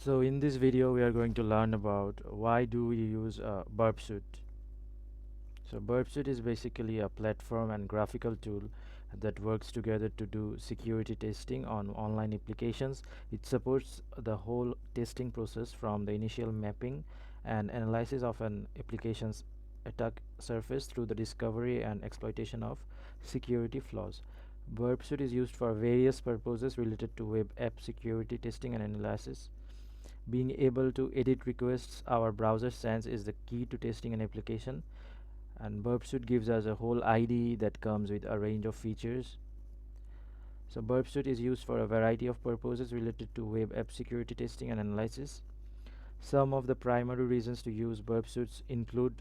So in this video we are going to learn about why do we use Burp Suite. So Burp Suite is basically a platform and graphical tool that works together to do security testing on online applications. It supports the whole testing process from the initial mapping and analysis of an application's attack surface through the discovery and exploitation of security flaws. Burp Suite is used for various purposes related to web app security testing and analysis. Being able to edit requests our browser sends is the key to testing an application, and Burp Suite gives us a whole IDE that comes with a range of features. So Burp Suite is used for a variety of purposes related to web app security testing and analysis. Some of the primary reasons to use Burp Suites include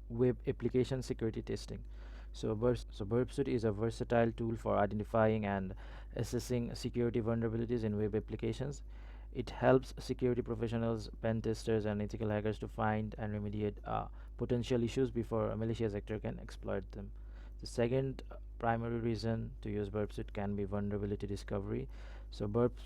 web application security testing. Burp Suite is a versatile tool for identifying and assessing security vulnerabilities in web applications. It helps security professionals, pen testers, and ethical hackers to find and remediate potential issues before a malicious actor can exploit them. The second primary reason to use Burp Suite can be vulnerability discovery. Burp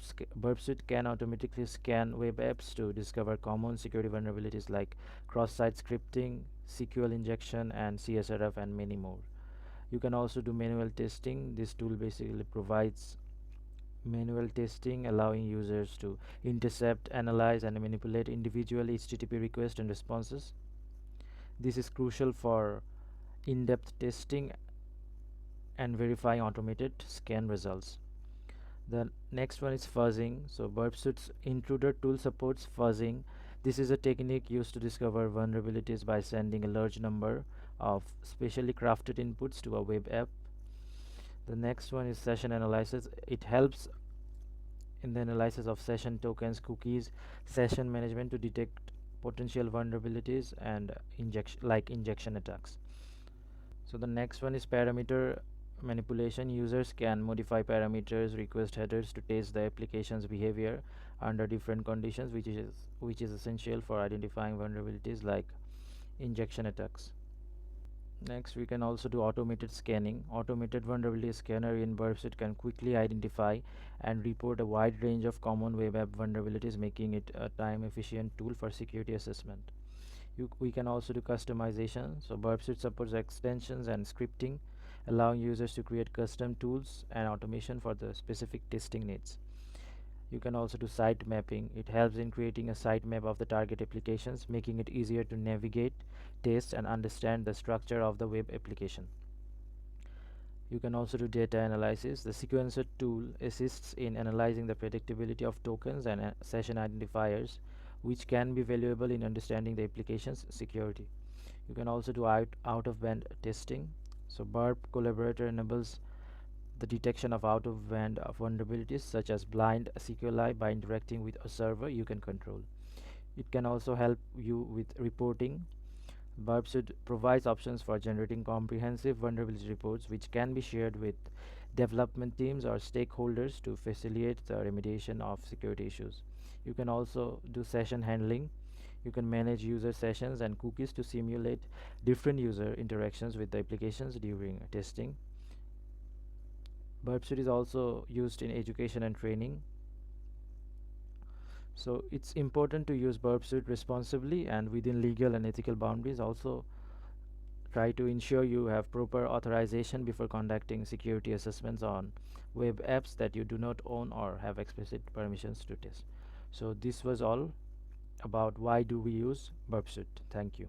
Suite can automatically scan web apps to discover common security vulnerabilities like cross-site scripting, SQL injection, and CSRF, and many more. You can also do manual testing. This tool basically provides manual testing, allowing users to intercept, analyze, and manipulate individual HTTP requests and responses. This is crucial for in-depth testing and verifying automated scan results. The next one is fuzzing. So Burp Suite's intruder tool supports fuzzing. This is a technique used to discover vulnerabilities by sending a large number of specially crafted inputs to a web app. The next one is session analysis. It helps in the analysis of session tokens, cookies, session management to detect potential vulnerabilities and injection attacks. So the next one is parameter manipulation. Users can modify parameters, request headers to test the application's behavior under different conditions, which is essential for identifying vulnerabilities like injection attacks. Next, we can also do automated scanning. Automated vulnerability scanner in Burp Suite can quickly identify and report a wide range of common web app vulnerabilities, making it a time-efficient tool for security assessment. We can also do customization. So Burp Suite supports extensions and scripting, allowing users to create custom tools and automation for the specific testing needs. You can also do site mapping. It helps in creating a site map of the target applications, making it easier to navigate, test, and understand the structure of the web application. You can also do data analysis. The sequencer tool assists in analyzing the predictability of tokens and session identifiers, which can be valuable in understanding the application's security. You can also do out-of-band testing. So Burp Collaborator enables the detection of out-of-band vulnerabilities such as blind SQLI by interacting with a server you can control. It can also help you with reporting. Burp Suite provides options for generating comprehensive vulnerability reports, which can be shared with development teams or stakeholders to facilitate the remediation of security issues. You can also do session handling. You can manage user sessions and cookies to simulate different user interactions with the applications during testing. Burp Suite is also used in education and training. So it's important to use Burp Suite responsibly and within legal and ethical boundaries. Also, try to ensure you have proper authorization before conducting security assessments on web apps that you do not own or have explicit permissions to test. So this was all about why do we use Burp Suite. Thank you.